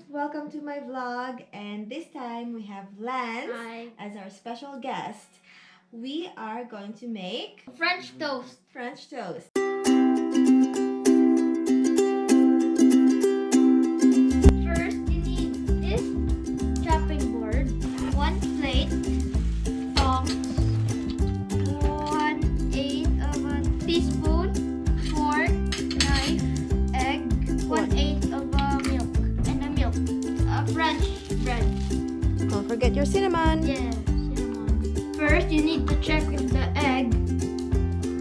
welcome to my vlog, and this time we have Lance Hi. as our special guest. We are going to make French toast. French toast. First, you need this chopping board, one plate, tongs, 1/8 of a teaspoon, fork, knife, egg, 1/8 of a milk, and a milk, French bread. Don't forget your cinnamon. Yeah, cinnamon. First, you need to check if the egg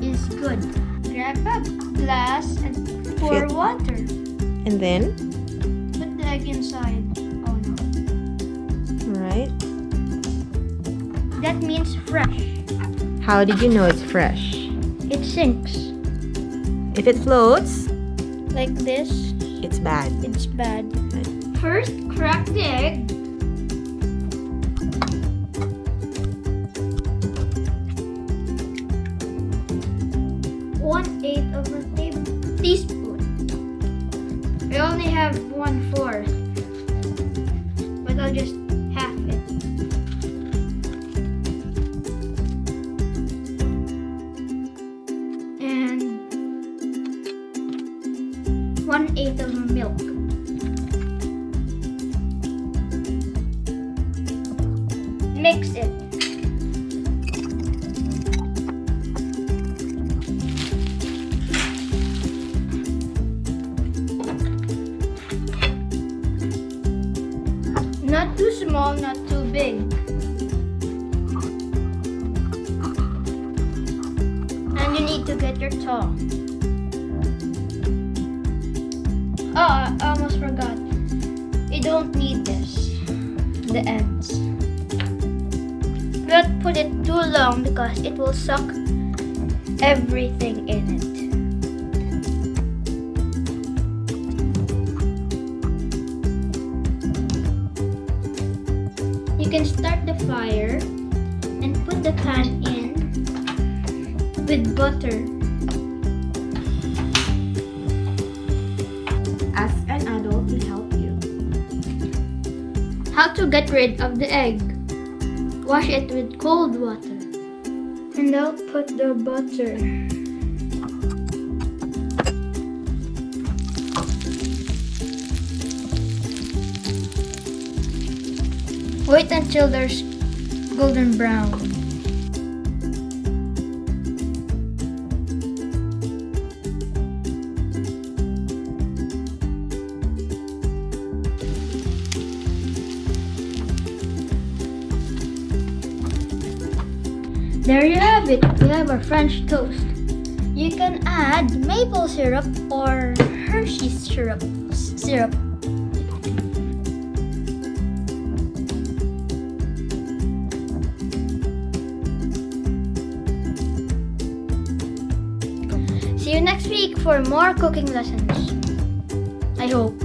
is good. Grab a glass and pour Fill. water. And then, Put the egg inside. Oh no. alright. That means fresh. How did you know it's fresh? It sinks. If it floats, Like this, it's bad. it's bad. First, crack the egg. One-eighth of a teaspoon. I only have 1/4, but I'll just half it. And 1/8 of milk. Mix it. Not too small, not too big. And you need to get your tongue. Oh, I almost forgot. You don't need this. The ends. Don't put it too long because it will suck everything in it. You can start the fire and put the pan in with butter. Ask an adult to help you. How to get rid of the egg. Wash it with cold water. And I'll put the butter. Wait until there's golden brown. There you have it. We have our French toast. You can add maple syrup or Hershey's syrup. See you next week for more cooking lessons. I hope.